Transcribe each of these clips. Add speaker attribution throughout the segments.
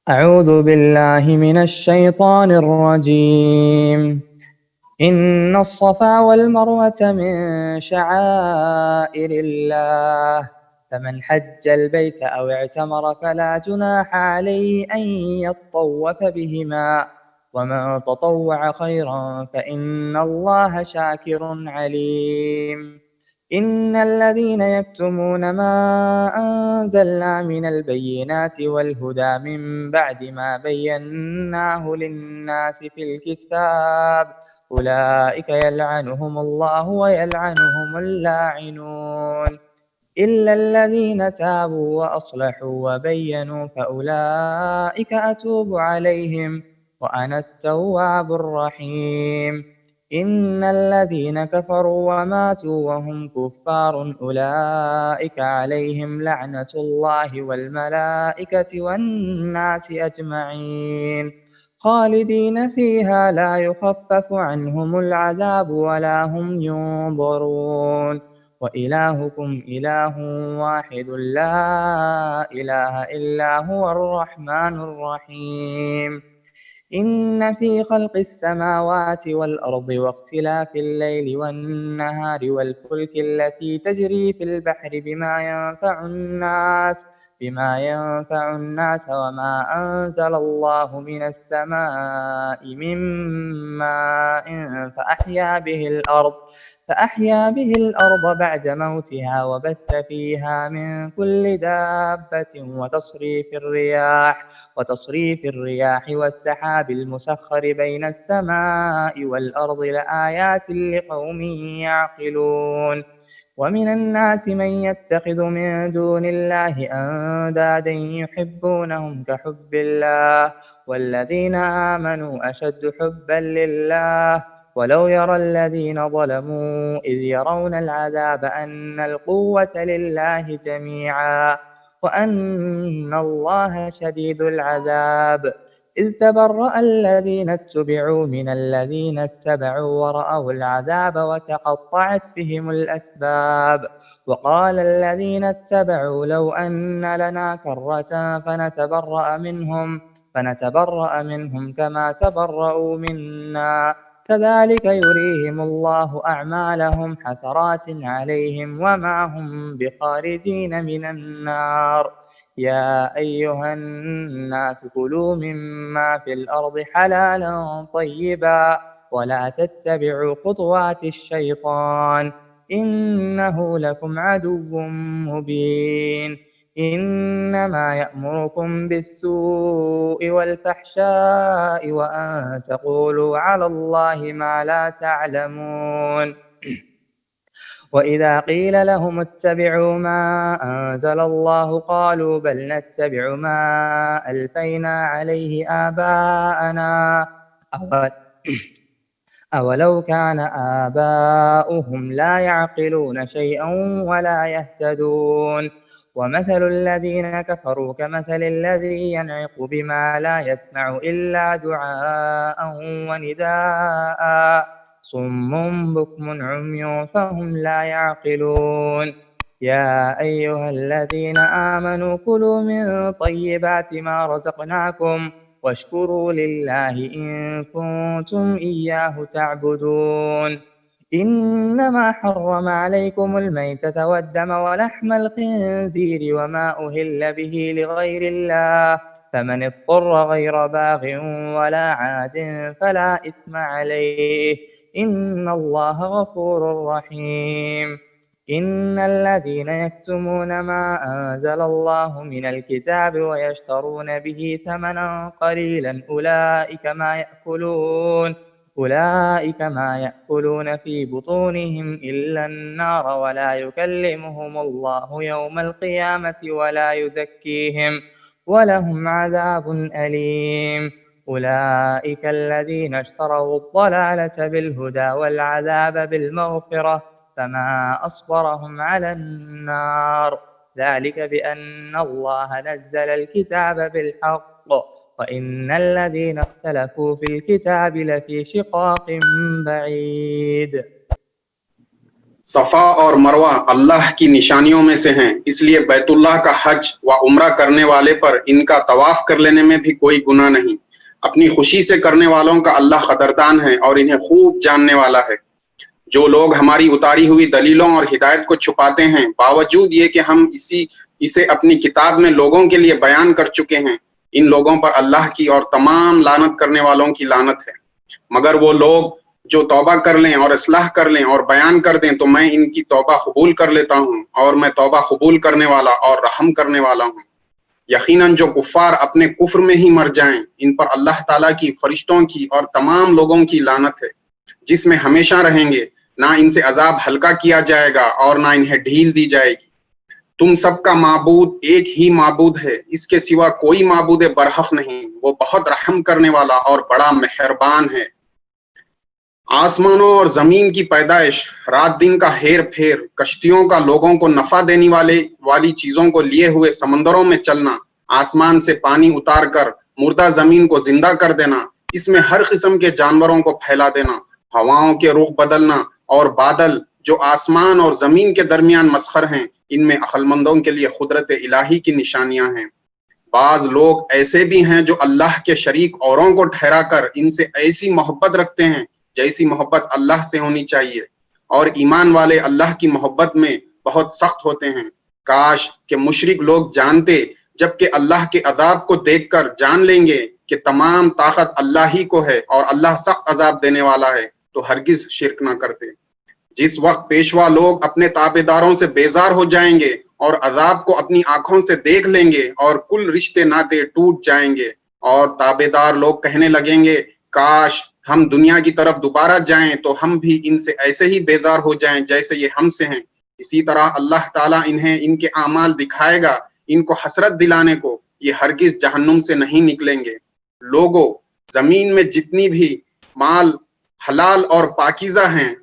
Speaker 1: أعوذ بالله من الشيطان الرجيم. إن الصفا والمروة من شعائر الله، فمن حج البيت أو اعتمر فلا جناح عليه أن يطوف بهما، ومن تطوع خيرا فإن الله شاكر عليم. إن الذين يكتمون ما أنزلنا من البينات والهدى من بعد ما بيناه للناس في الكتاب أولئك يلعنهم الله ويلعنهم اللاعنون، إلا الذين تابوا وأصلحوا وبينوا فأولئك أتوب عليهم وأنا التواب الرحيم. إن الذين كفروا وماتوا وهم كفار أولئك عليهم لعنة الله والملائكة والناس أجمعين، خالدين فيها لا يخفف عنهم العذاب ولا هم ينظرون. وإلهكم إله واحد لا إله إلا هو الرحمن الرحيم. إن في خلق السماوات والأرض واختلاف الليل والنهار والفلك التي تجري في البحر بما ينفع الناس وما أنزل الله من السماء من ماء فأحيا به الأرض بعد موتها وبث فيها من كل دابة وتصريف الرياح والسحاب المسخر بين السماء والأرض لآيات لقوم يعقلون. ومن الناس من يتخذ من دون الله أندادا يحبونهم كحب الله والذين آمنوا أشد حبا لله. ولو يرى الذين ظلموا إذ يرون العذاب أن القوة لله جميعا وأن الله شديد العذاب. إذ تبرأ الذين اتبعوا من الذين اتبعوا ورأوا العذاب وتقطعت بهم الأسباب. وقال الذين اتبعوا لو أن لنا كرة فنتبرأ منهم كما تبرأوا منا كذلك يريهم الله أعمالهم حسرات عليهم وما هم بخارجين من النار. يا أيها الناس كلوا مما في الأرض حلالا طيبا ولا تتبعوا خطوات الشيطان إنه لكم عدو مبين. إنما يأمركم بالسوء والفحشاء وأن تقولوا على الله ما لا تعلمون. وإذا قيل لهم اتبعوا ما أنزل الله قالوا بل نتبع ما ألفينا عليه آباءنا أولو كان آباؤهم لا يعقلون شيئا ولا يهتدون. ومثل الذين كفروا كمثل الذي ينعق بما لا يسمع إلا دعاء ونداء صم بكم عمي فهم لا يعقلون. يا أيها الذين آمنوا كلوا من طيبات ما رزقناكم واشكروا لله إن كنتم إياه تعبدون. إنما حرم عليكم الميتة والدم ولحم الخنزير وما أهل به لغير الله فمن اضطر غير باغ ولا عاد فلا إثم عليه إن الله غفور رحيم. إن الذين يكتمون ما أنزل الله من الكتاب ويشترون به ثمنا قليلا أولئك ما يأكلون في بطونهم إلا النار ولا يكلمهم الله يوم القيامة ولا يزكيهم ولهم عذاب أليم. أولئك الذين اشتروا الضلالة بالهدى والعذاب بالمغفرة فما أصبرهم على النار ذلك بأن الله نزل الكتاب بالحق وإن الذين اختلفوا في الكتاب لفي شقاق بعيد.
Speaker 2: صفا اور مروہ اللہ کی نشانیوں میں سے ہیں، اس لیے بیت اللہ کا حج و عمرہ کرنے والے پر ان کا طواف کر لینے میں بھی کوئی گناہ نہیں۔ اپنی خوشی سے کرنے والوں کا اللہ قدردان ہے اور انہیں خوب جاننے والا ہے۔ جو لوگ ہماری اتاری ہوئی دلیلوں اور ہدایت کو چھپاتے ہیں، باوجود یہ کہ ہم اسے اپنی کتاب میں لوگوں کے لیے بیان کر چکے ہیں، ان لوگوں پر اللہ کی اور تمام لعنت کرنے والوں کی لعنت ہے۔ مگر وہ لوگ جو توبہ کر لیں اور اصلاح کر لیں اور بیان کر دیں تو میں ان کی توبہ قبول کر لیتا ہوں، اور میں توبہ قبول کرنے والا اور رحم کرنے والا ہوں۔ یقیناً جو کفار اپنے کفر میں ہی مر جائیں، ان پر اللہ تعالیٰ کی، فرشتوں کی اور تمام لوگوں کی لعنت ہے، جس میں ہمیشہ رہیں گے۔ نہ ان سے عذاب ہلکا کیا جائے گا اور نہ انہیں ڈھیل دی جائے گی۔ تم سب کا معبود ایک ہی معبود ہے، اس کے سوا کوئی معبود برحق نہیں، وہ بہت رحم کرنے والا اور بڑا مہربان ہے۔ آسمانوں اور زمین کی پیدائش، رات دن کا ہیر پھیر، کشتیوں کا لوگوں کو نفع دینے والی چیزوں کو لیے ہوئے سمندروں میں چلنا، آسمان سے پانی اتار کر مردہ زمین کو زندہ کر دینا، اس میں ہر قسم کے جانوروں کو پھیلا دینا، ہواؤں کے رخ بدلنا اور بادل جو آسمان اور زمین کے درمیان مسخر ہیں، ان میں عقل مندوں کے لیے قدرت الہی کی نشانیاں ہیں۔ بعض لوگ ایسے بھی ہیں جو اللہ کے شریک اوروں کو ٹھہرا کر ان سے ایسی محبت رکھتے ہیں جیسی محبت اللہ سے ہونی چاہیے، اور ایمان والے اللہ کی محبت میں بہت سخت ہوتے ہیں۔ کاش کہ مشرک لوگ جانتے، جبکہ اللہ کے عذاب کو دیکھ کر جان لیں گے کہ تمام طاقت اللہ ہی کو ہے اور اللہ سخت عذاب دینے والا ہے، تو ہرگز شرک نہ کرتے۔ جس وقت پیشوا لوگ اپنے تابعداروں سے بیزار ہو جائیں گے اور عذاب کو اپنی آنکھوں سے دیکھ لیں گے اور کل رشتے ناطے ٹوٹ جائیں گے، اور تابعدار لوگ کہنے لگیں گے کاش ہم دنیا کی طرف دوبارہ جائیں تو ہم بھی ان سے ایسے ہی بیزار ہو جائیں جیسے یہ ہم سے ہیں۔ اسی طرح اللہ تعالیٰ انہیں ان کے اعمال دکھائے گا، ان کو حسرت دلانے کو، یہ ہرگز جہنم سے نہیں نکلیں گے۔ لوگوں، زمین میں جتنی بھی مال حلال اور پاکیزہ ہیں،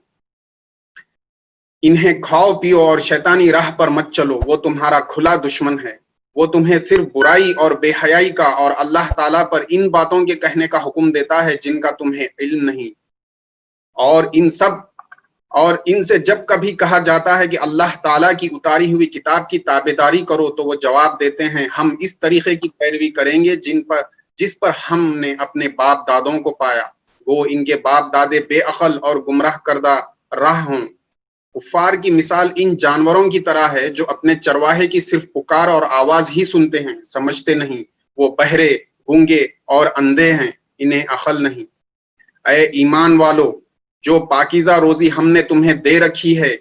Speaker 2: انہیں کھاؤ پیو اور شیطانی راہ پر مت چلو، وہ تمہارا کھلا دشمن ہے۔ وہ تمہیں صرف برائی اور بے حیائی کا اور اللہ تعالیٰ پر ان باتوں کے کہنے کا حکم دیتا ہے جن کا تمہیں علم نہیں، اور ان سے جب کبھی کہا جاتا ہے کہ اللہ تعالیٰ کی اتاری ہوئی کتاب کی تابعداری کرو تو وہ جواب دیتے ہیں ہم اس طریقے کی پیروی کریں گے جس پر ہم نے اپنے باپ دادوں کو پایا، وہ ان کے باپ دادے بے عقل اور گمراہ کردہ راہ ہوں۔ کفار کی مثال ان جانوروں کی طرح ہے جو اپنے چرواہے کی صرف پکار اور آواز ہی سنتے ہیں، سمجھتے نہیں۔ وہ بہرے، گونگے اور اندھے ہیں، انہیں عقل نہیں۔ اے ایمان والو، جو پاکیزہ روزی ہم نے تمہیں دے رکھی ہے،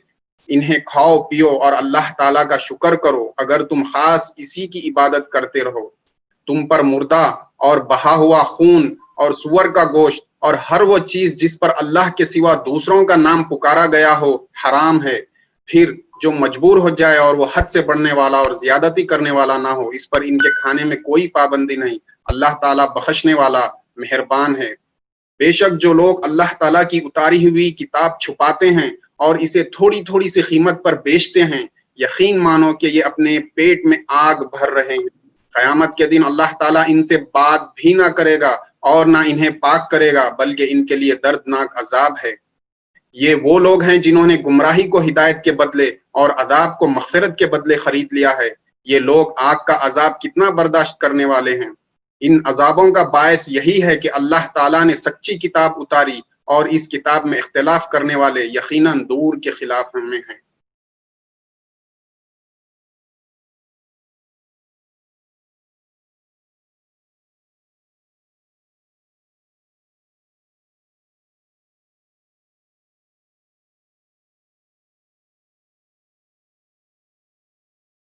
Speaker 2: انہیں کھاؤ پیو اور اللہ تعالیٰ کا شکر کرو اگر تم خاص اسی کی عبادت کرتے رہو۔ تم پر مردہ اور بہا ہوا خون اور سور کا گوشت اور ہر وہ چیز جس پر اللہ کے سوا دوسروں کا نام پکارا گیا ہو حرام ہے۔ پھر جو مجبور ہو جائے اور وہ حد سے بڑھنے والا اور زیادتی کرنے والا نہ ہو، اس پر ان کے کھانے میں کوئی پابندی نہیں۔ اللہ تعالیٰ بخشنے والا مہربان ہے۔ بے شک جو لوگ اللہ تعالیٰ کی اتاری ہوئی کتاب چھپاتے ہیں اور اسے تھوڑی تھوڑی سی قیمت پر بیچتے ہیں، یقین مانو کہ یہ اپنے پیٹ میں آگ بھر رہے ہیں۔ قیامت کے دن اللہ تعالیٰ ان سے بات بھی نہ کرے گا اور نہ انہیں پاک کرے گا، بلکہ ان کے لیے دردناک عذاب ہے۔ یہ وہ لوگ ہیں جنہوں نے گمراہی کو ہدایت کے بدلے اور عذاب کو مغفرت کے بدلے خرید لیا ہے۔ یہ لوگ آگ کا عذاب کتنا برداشت کرنے والے ہیں۔ ان عذابوں کا باعث یہی ہے کہ اللہ تعالیٰ نے سچی کتاب اتاری اور اس کتاب میں اختلاف کرنے والے یقیناً دور کے خلاف میں ہیں۔